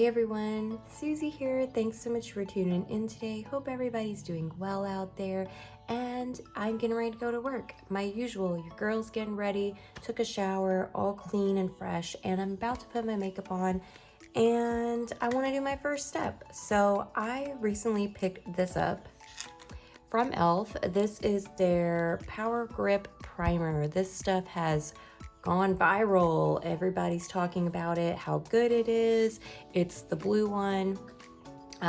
Hey everyone, Susie here. Thanks so much for tuning in today. Hope everybody's doing well out there, and I'm getting ready to go to work. My usual, your girl's getting ready, took a shower, all clean and fresh, and I'm about to put my makeup on, and I want to do my first step. So I recently picked this up from E.l.f. This is their Power Grip Primer. This stuff has gone viral. Everybody's talking about it, how good it is. It's the blue one.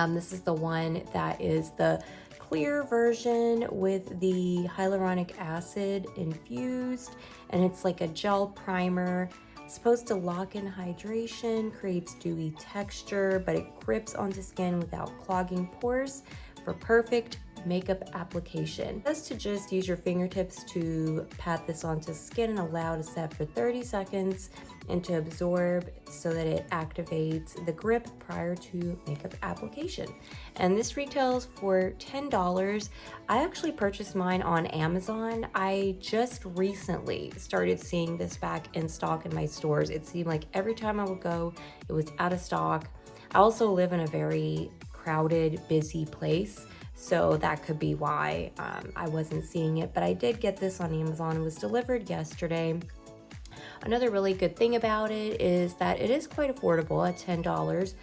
This is the one that is the clear version with the hyaluronic acid infused, and it's like a gel primer. It's supposed to lock in hydration, creates dewy texture, but it grips onto skin without clogging pores for perfect makeup application. Just to just use your fingertips to pat this onto skin and allow it to set for 30 seconds and to absorb so that it activates the grip prior to makeup application. And this retails for $10. I actually purchased mine on Amazon. I just recently started seeing this back in stock in my stores. It seemed like every time I would go, it was out of stock. I also live in a very crowded, busy place, so that could be why I wasn't seeing it, but I did get this on Amazon. It was delivered yesterday. Another really good thing about it is that it is quite affordable at $10,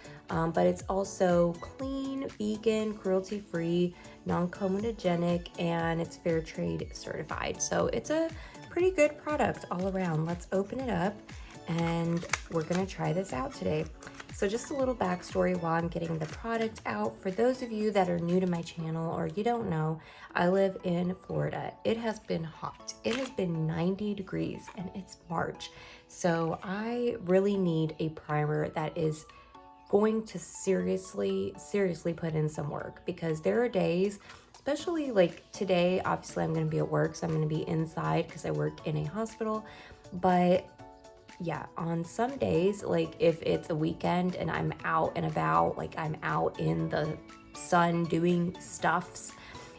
but it's also clean, vegan, cruelty-free, non-comedogenic, and it's fair trade certified. So it's a pretty good product all around. Let's open it up and we're gonna try this out today. So just a little backstory while I'm getting the product out. For those of you that are new to my channel or you don't know, I live in Florida. It has been hot. It has been 90 degrees and it's March. So I really need a primer that is going to seriously put in some work, because there are days, especially like today, obviously I'm gonna be at work, so I'm gonna be inside because I work in a hospital, but yeah, on some days, like if it's a weekend and I'm out and about, like I'm out in the sun doing stuffs,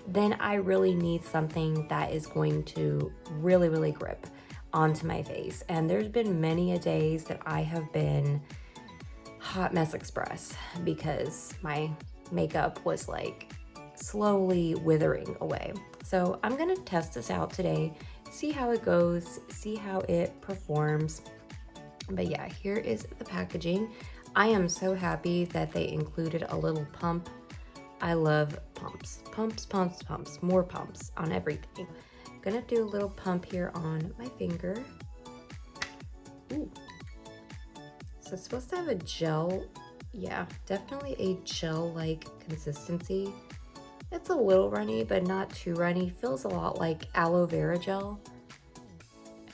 then I really need something that is going to really grip onto my face. And there's been many a days that I have been hot mess express because my makeup was like slowly withering away. So I'm gonna test this out today, see how it goes, see how it performs. But yeah, here is the packaging. I am so happy that they included a little pump. I love pumps, more pumps on everything. I'm gonna do a little pump here on my finger. Ooh. So it's supposed to have a gel. Yeah, definitely a gel-like consistency. It's a little runny, but not too runny. Feels a lot like aloe vera gel.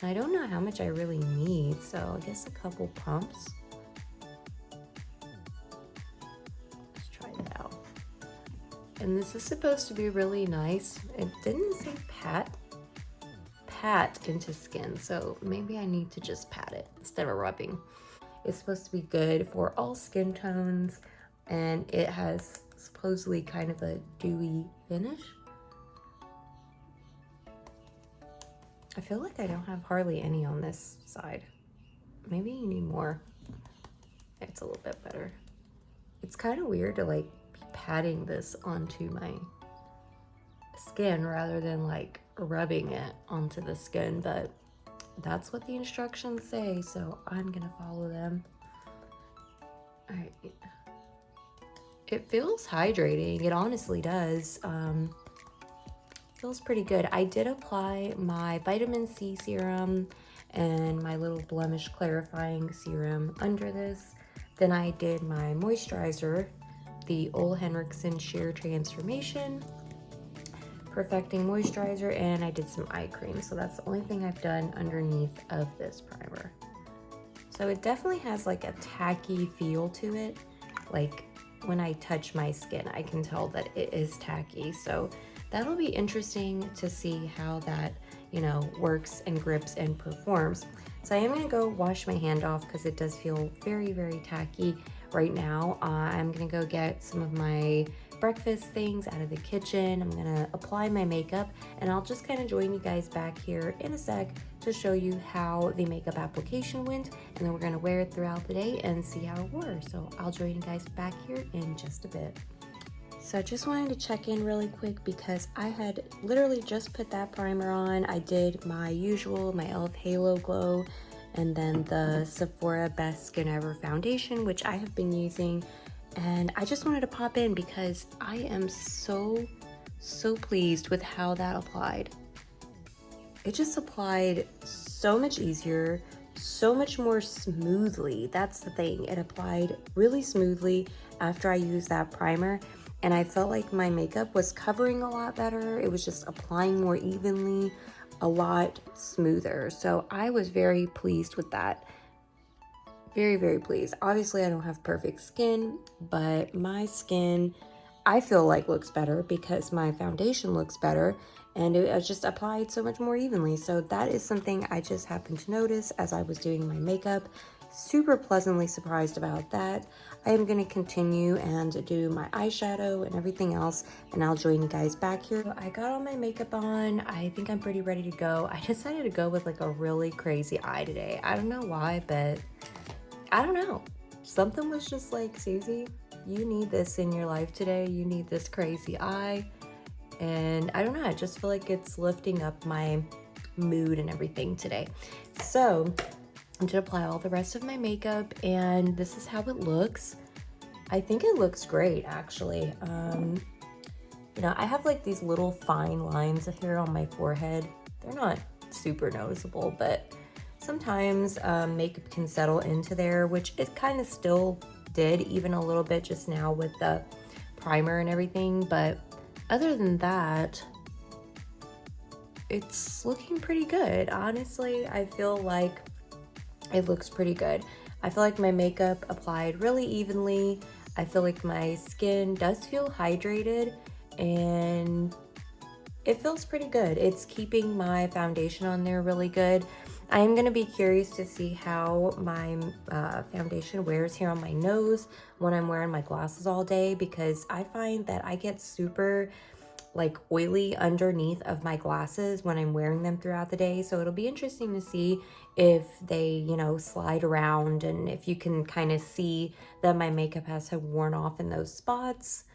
I don't know how much I really need, so I guess a couple pumps. Let's try it out. And this is supposed to be really nice. It didn't say pat into skin, so maybe I need to just pat it instead of rubbing. It's supposed to be good for all skin tones, and it has supposedly kind of a dewy finish. I feel like I don't have hardly any on this side. Maybe you need more. It's a little bit better. It's kind of weird to like be patting this onto my skin rather than like rubbing it onto the skin, but that's what the instructions say, so I'm gonna follow them. All right. It feels hydrating. It honestly does. Feels pretty good. I did apply my vitamin C serum and my little blemish clarifying serum under this. Then I did my moisturizer, the Ole Henriksen Sheer Transformation Perfecting Moisturizer, and I did some eye cream. So that's the only thing I've done underneath of this primer. So it definitely has like a tacky feel to it. Like when I touch my skin, I can tell that it is tacky. So that'll be interesting to see how that, you know, works and grips and performs. So I am gonna go wash my hand off because it does feel very tacky right now. I'm gonna go get some of my breakfast things out of the kitchen. I'm gonna apply my makeup, and I'll just kind of join you guys back here in a sec to show you how the makeup application went, and then we're gonna wear it throughout the day and see how it wore. So I'll join you guys back here in just a bit. So I just wanted to check in really quick because I had literally just put that primer on. I did my usual, my e.l.f. Halo Glow, and then the Sephora Best Skin Ever foundation, which I have been using. And I just wanted to pop in because I am so pleased with how that applied. It just applied so much easier, so much more smoothly. That's the thing. It applied really smoothly after I used that primer, and I felt like my makeup was covering a lot better. It was just applying more evenly, a lot smoother. So I was very pleased with that. Very pleased. Obviously, I don't have perfect skin, but my skin, I feel like, looks better because my foundation looks better, and it just applied so much more evenly. So that is something I just happened to notice as I was doing my makeup. Super pleasantly surprised about that. I am going to continue and do my eyeshadow and everything else, and I'll join you guys back here. So I got all my makeup on. I think I'm pretty ready to go. I decided to go with like a really crazy eye today. I don't know why, but I don't know. Something was just like, Susie, you need this in your life today. You need this crazy eye. And I don't know, I just feel like it's lifting up my mood and everything today. So I'm gonna apply all the rest of my makeup, and this is how it looks. I think it looks great, actually. You know, I have like these little fine lines here on my forehead. They're not super noticeable, but sometimes makeup can settle into there, which it kind of still did even a little bit just now with the primer and everything. But other than that, it's looking pretty good. Honestly, I feel like it looks pretty good. I feel like my makeup applied really evenly. I feel like my skin does feel hydrated, and it feels pretty good. It's keeping my foundation on there really good. I am going to be curious to see how my foundation wears here on my nose when I'm wearing my glasses all day, because I find that I get super like oily underneath of my glasses when I'm wearing them throughout the day. So it'll be interesting to see if they, you know, slide around, and if you can kind of see that my makeup has worn off in those spots.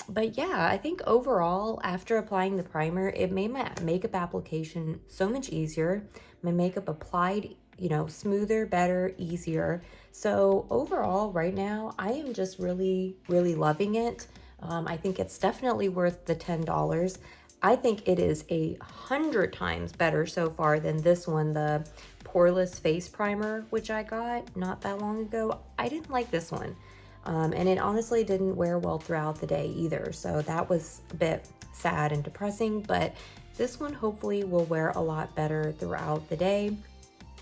But yeah, I think overall, after applying the primer, it made my makeup application so much easier. My makeup applied, you know, smoother, better, easier. So overall, right now, I am just really loving it. I think it's definitely worth the $10. I think it is 100 times better so far than this one, the Poreless Face Primer, which I got not that long ago. I didn't like this one. And it honestly didn't wear well throughout the day either. So that was a bit sad and depressing, but this one hopefully will wear a lot better throughout the day.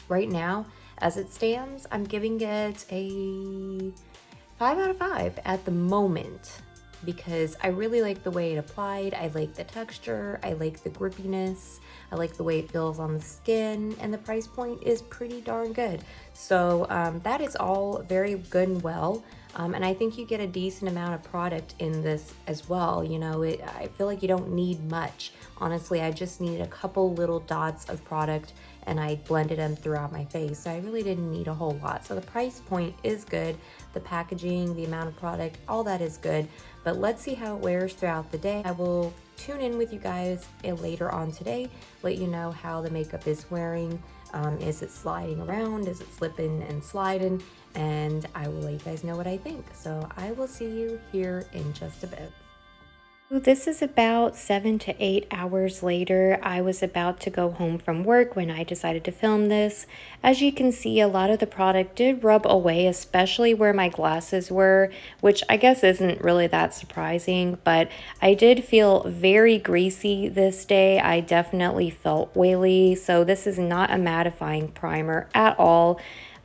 Right now, as it stands, I'm giving it a 5 out of 5 at the moment, because I really like the way it applied. I like the texture, I like the grippiness, I like the way it feels on the skin, and the price point is pretty darn good. So that is all very good and well. And I think you get a decent amount of product in this as well. You know, I feel like you don't need much. Honestly, I just needed a couple little dots of product, and I blended them throughout my face. So I really didn't need a whole lot. So the price point is good. The packaging, the amount of product, all that is good. But let's see how it wears throughout the day. I will tune in with you guys later on today, let you know how the makeup is wearing. Is it sliding around? Is it slipping and sliding? And I will let you guys know what I think. So I will see you here in just a bit. This is about 7 to 8 hours later. I was about to go home from work when I decided to film this. As you can see, a lot of the product did rub away, especially where my glasses were, which I guess isn't really that surprising, but I did feel very greasy this day. I definitely felt oily, so this is not a mattifying primer at all.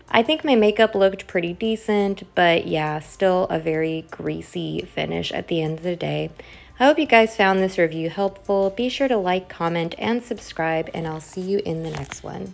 I think my makeup looked pretty decent, but yeah, still a very greasy finish at the end of the day. I hope you guys found this review helpful. Be sure to like, comment, and subscribe, and I'll see you in the next one.